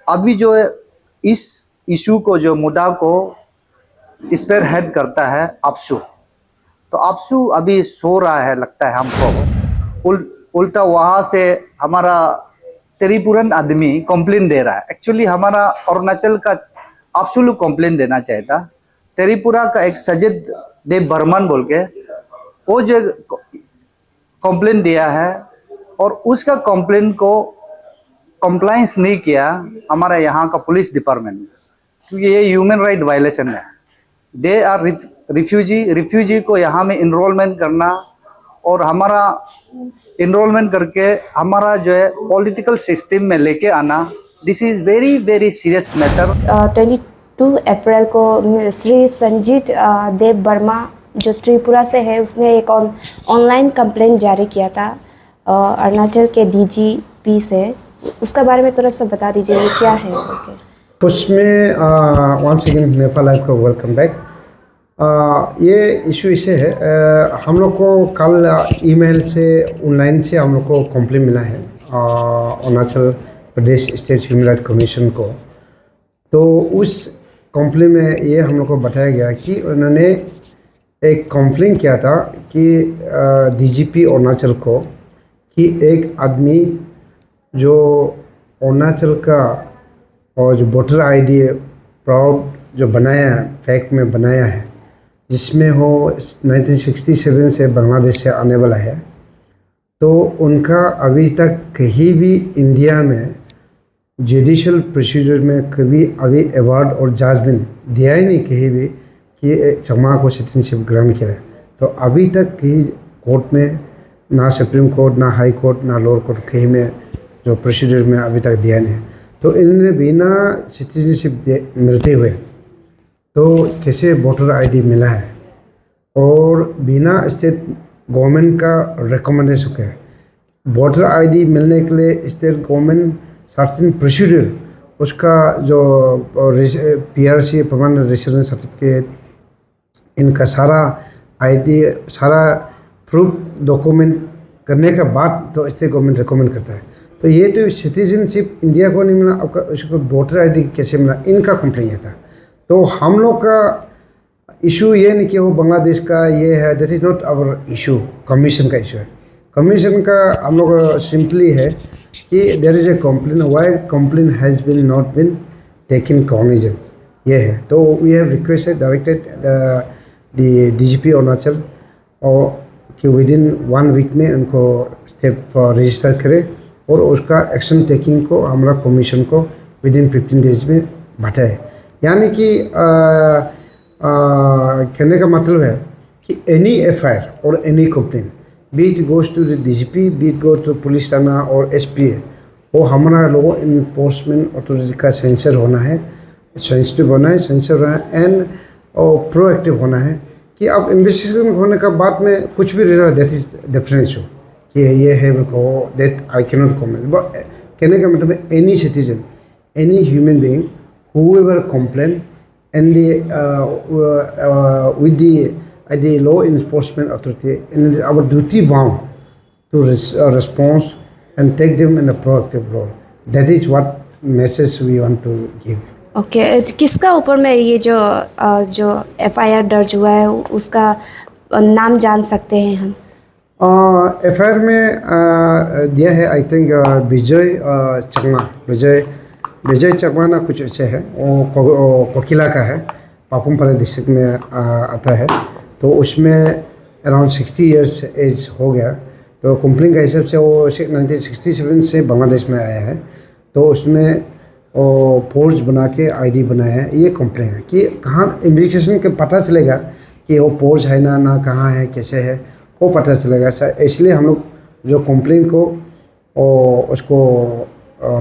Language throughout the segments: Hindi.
अभी जो है इस इशू को, जो मुद्दा को इस पर हेड करता है अपशु। तो अपशु अभी सो रहा है लगता है हमको। उल्टा वहां से हमारा त्रिपुरन आदमी कंप्लेन दे रहा है। एक्चुअली हमारा अरुणाचल का अपशु लोग कंप्लेन देना चाहिए था। त्रिपुरा का एक सजिद देव बर्मन बोल के वो जो कंप्लेन दिया है, और उसका कंप्लेन को कंप्लायंस नहीं किया हमारा यहाँ का पुलिस डिपार्टमेंट, क्योंकि ये ह्यूमन राइट वायलेशन है। दे आर रिफ्यूजी को यहाँ में इनरोलमेंट करना और हमारा इनरोलमेंट करके हमारा जो है पॉलिटिकल सिस्टम में लेके आना, this is very very serious matter. 22 अप्रैल को श्री संजीत देव वर्मा जो त्रिपुरा से है, उसने एक ऑनलाइन कंप्लेंट जारी किया था अरुणाचल के डीजीपी से। उसका बारे में थोड़ा सा बता दीजिए, ये क्या है? उसमें वंस अगेन नेपाल लाइव का वेलकम बैक। ये इशू इसे है, हम लोग को कल ईमेल से ऑनलाइन से हम लोग को कंप्लेन मिला है Arunachal Pradesh state human right commission को। तो उस कंप्लेन में ये हम लोग को बताया गया कि उन्होंने एक कंप्लेन किया था कि डीजीपी अरुणाचल को कि एक आदमी जो अरुणाचल का और जो वोटर आईडी प्राउड जो बनाया है, फैक्ट में बनाया है, जिसमें हो 1967 से बांग्लादेश से आने वाला है, तो उनका अभी तक कहीं भी इंडिया में जुडिशल प्रोसीजर में कभी अभी अवार्ड और जजमेंट दिया ही नहीं कहीं भी कि चकमा को सिटीजनशिप ग्रांट किया है। तो अभी तक कहीं कोर्ट में, ना सुप्रीम कोर्ट, ना हाई कोर्ट, ना लोअर कोर्ट, कहीं में जो प्रोसीजर में अभी तक दिया नहीं। तो इन्होंने बिना सिटीजनशिप मिलते हुए तो कैसे वोटर आईडी मिला है, और बिना स्टेट गवर्नमेंट का रिकमेंडेशन के वोटर आईडी मिलने के लिए स्टेट गवर्नमेंट सर्टेन प्रोसीजर, उसका जो पीआरसी परमानेंट रेसिडेंस सर्टिफिकेट, इनका सारा आईडी, सारा प्रूफ डॉक्यूमेंट करने के बाद तो स्टेट गवर्नमेंट रिकमेंड करता है। तो ये तो सिटीजनशिप इंडिया को नहीं मिला, आपका उसको वोटर आईडी कैसे मिला, इनका कंप्लेन था। तो हम लोग का इशू ये नहीं कि वो बांग्लादेश का ये है, that is not our issue, commission का इशू है। कमीशन का हम लोग सिंपली है कि there is a complain, why complain has been not been taken cognizant, ये है। तो we have requested directed the DGP Arunachal और कि विद इन 1 वीक में उनको स्टेप रजिस्टर करे और उसका एक्शन टेकिंग को हमारा कमीशन को विद इन 15 डेज में बताए। यानी कि कहने का मतलब है कि एनी एफआईआर और any complain, be it goes to the DGP, be it goes to police थाना और एसपीए, वो हमारा लॉ इन्फोर्समेंट अथॉरिटी का सेंसर होना है, सेंसिटिव होना है, सेंसर होना है, एंड प्रोएक्टिव होना है कि अब इन्वेस्टिगेशन होने का बाद में कुछ भी रहा, दैट इज डिफरेंस हो कि ये है को that I cannot comment. But कहने का मतलब है any citizen, any human being, whoever complain and with the law enforcement authority, and our duty bound to respond and take them in a proactive role. That is what message we want to give. Okay, किसका ऊपर में ये जो एफआईआर दर्ज हुआ है उसका नाम जान सकते हैं हम? एफआईआर में दिया है आई थिंक विजय चकमा, विजय चकमा ना कुछ अच्छे है, वो कोकिला का है, पापुमपारा डिस्ट्रिक्ट में आता है। तो उसमें अराउंड 60 ईयर्स एज हो गया। तो कंप्लेन का हिसाब से वो 1967 से बांग्लादेश में आया है। तो उसमें वो फोर्ज बना के आईडी बनाया है। ये कंप्लेन है कि कहाँ इन्वेस्टिगेशन के पता चलेगा कि वो फोर्ज है ना कहाँ है, कैसे है, वो पता चलेगा। इसलिए हम लोग जो कंप्लेन को उसको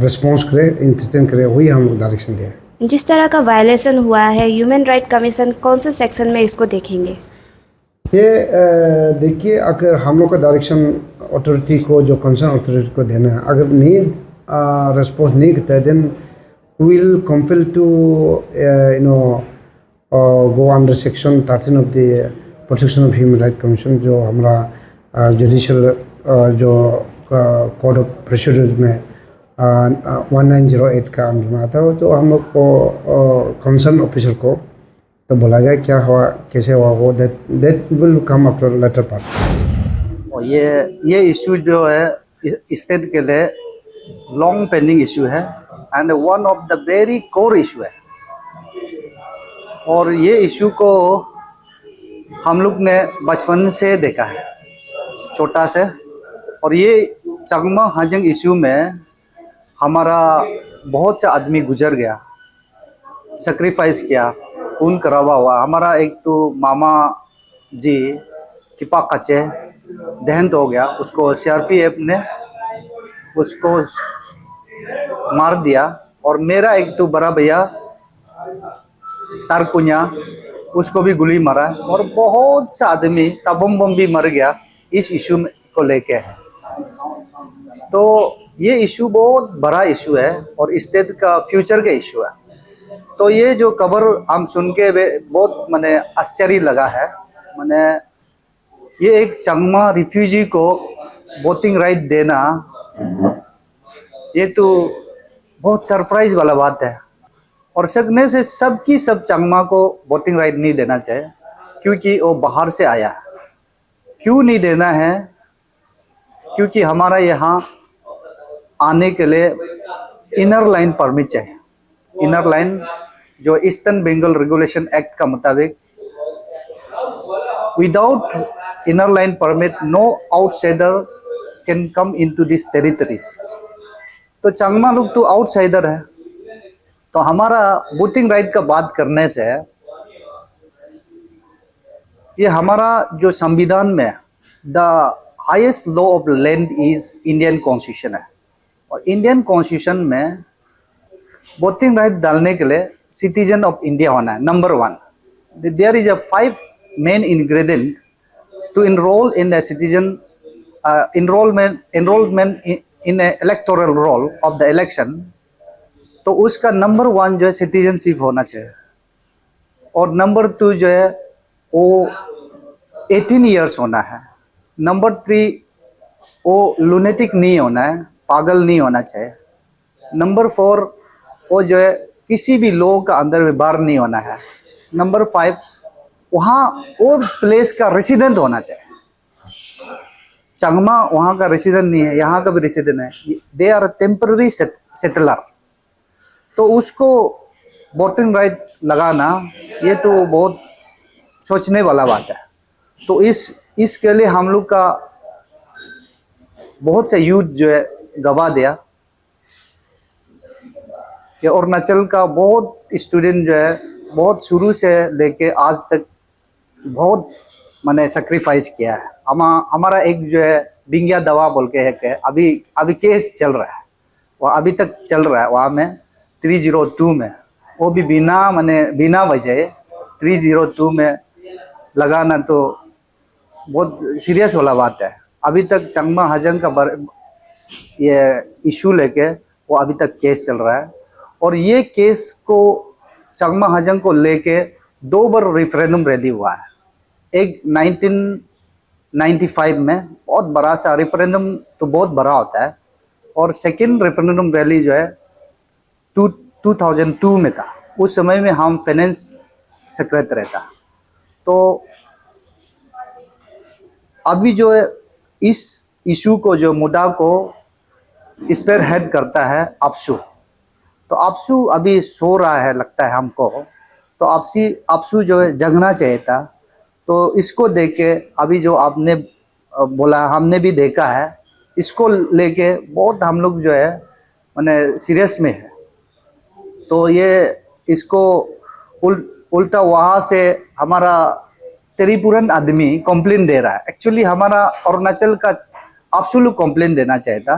रिस्पॉन्स करे, इंतजाम करे, वही हम लोग डायरेक्शन दें। जिस तरह का वायलेशन हुआ है, ह्यूमन राइट कमीशन कौन से सेक्शन में इसको देखेंगे? ये देखिए, अगर हम लोग का डायरेक्शन अथॉरिटी को, जो कंसर्न अथॉरिटी को देना है, अगर नहीं रिस्पॉन्स नहीं करता है, then we will compel to go under section 13 of the protection of human right commission, जो हमारा जुडिशल जो कोड ऑफ प्रोसीजर में 1908 का अंडर में आता है। तो हम लोग को कंसर्न ऑफिसर को तो बोला गया क्या हुआ कैसे हुआ वो that will come after later part. और ये इशू जो है स्टेट के लिए लॉन्ग पेंडिंग इशू है and one of the very core issue है। और ये इशू को हम लोग ने बचपन से देखा है, छोटा से। और ये चकमा हजंग इशू में हमारा बहुत से आदमी गुजर गया, सेक्रीफाइस किया, खून करावा हुआ। हमारा एक तो मामा जी किपा कचे देहांत हो गया, उसको सीआरपीएफ ने उसको मार दिया। और मेरा एक तो बड़ा भैया तारकुन्या, उसको भी गोली मारा। और बहुत सा आदमी तबम बम भी मर गया इस इशू को लेके। तो ये इशू बहुत बड़ा इशू है और स्टेट का फ्यूचर का इशू है। तो ये जो खबर हम सुन के बहुत मैंने आश्चर्य लगा है। मैंने ये एक चंगमा रिफ्यूजी को वोटिंग राइट देना, ये तो बहुत सरप्राइज वाला बात है। और सकने से सबकी सब चंगमा को वोटिंग राइट नहीं देना चाहिए, क्योंकि वो बाहर से आया है। क्यों नहीं देना है? क्योंकि हमारा यहाँ आने के लिए इनर लाइन परमिट चाहिए। इनर लाइन जो ईस्टर्न बंगाल रेगुलेशन एक्ट का मुताबिक, without inner line permit no outsider can come into this territories. तो चंगमा लोग तो आउटसाइडर है। तो हमारा वोटिंग राइट का बात करने से ये हमारा जो संविधान में the highest law of land is Indian constitution है। और इंडियन कॉन्स्टिट्यूशन में वोटिंग राइट डालने के लिए सिटीजन ऑफ इंडिया होना है, number 1। There is a 5 main ingredient to enrol in the citizen enrollment in a electoral roll of the election। तो उसका नंबर 1 जो है सिटीजनशिप होना चाहिए। और नंबर 2 जो है वो 18 ईयर्स होना है। नंबर 3 वो लुनेटिक नहीं होना है, पागल नहीं होना चाहिए। नंबर 4 वो जो है किसी भी लॉ का अंदर में बार नहीं होना है। नंबर 5 वहाँ वो प्लेस का रेसिडेंट होना चाहिए। चंगमा वहाँ का रेसिडेंट नहीं है, यहाँ का भी रेसिडेंट है, दे आर टेम्पररी सेटलर। तो उसको वोटिंग राइट लगाना ये तो बहुत सोचने वाला बात है। तो इसके लिए हम लोग का बहुत से यूथ जो है गवा दिया। ये अरुणाचल का बहुत स्टूडेंट जो है बहुत शुरू से लेके आज तक बहुत मैंने सेक्रीफाइस किया है। हमारा एक जो है बिंगिया दवा बोल के है कि अभी केस चल रहा है, वो अभी तक चल रहा है वहाँ में 302 में। वो भी बिना वजह 302 में लगाना तो बहुत सीरियस वाला बात है। अभी तक चंगमा हजंग का ये इशू लेके वो अभी तक केस चल रहा है। और ये केस को चंगमा हजंग को लेके 2 बार रेफरेंडम रैली हुआ है। एक 1995 में बहुत बड़ा सा रेफरेंडम, तो बहुत बड़ा होता है। और सेकेंड रेफरेंडम रैली जो है 2002 में था। उस समय में हम फाइनेंस सेक्रेटरी था। तो अभी जो है इस इशू को जो मुद्दा को इस पर हेड करता है अपशु। तो अपशु अभी सो रहा है लगता है हमको। तो अपशु जो है जगना चाहिए था। तो इसको देख के अभी जो आपने बोला हमने भी देखा है, इसको लेके बहुत हम लोग जो है मैंने सीरियस में है। तो ये इसको उल्टा वहाँ से हमारा त्रिपुरन आदमी कंप्लेन दे रहा है। एक्चुअली हमारा अरुणाचल का अपशु कंप्लेन देना चाहिए था।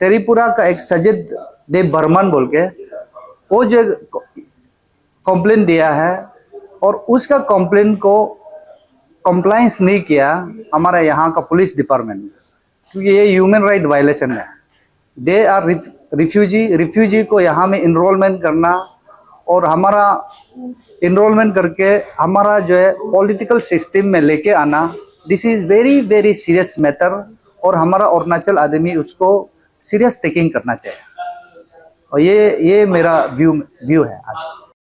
त्रिपुरा का एक सजिद देव बर्मन बोल के वो जो कंप्लेन दिया है और उसका कंप्लेन को कंप्लायंस नहीं किया हमारा यहाँ का पुलिस डिपार्टमेंट, क्योंकि ये ह्यूमन राइट वायलेशन है। दे आर रिफ्यूजी को यहाँ में इनरोलमेंट करना और हमारा इनरोलमेंट करके हमारा जो है पॉलिटिकल सिस्टम में लेके आना, this is very serious matter. और हमारा अरुणाचल आदमी उसको सीरियस टेकिंग करना चाहिए। और ये मेरा व्यू है आज।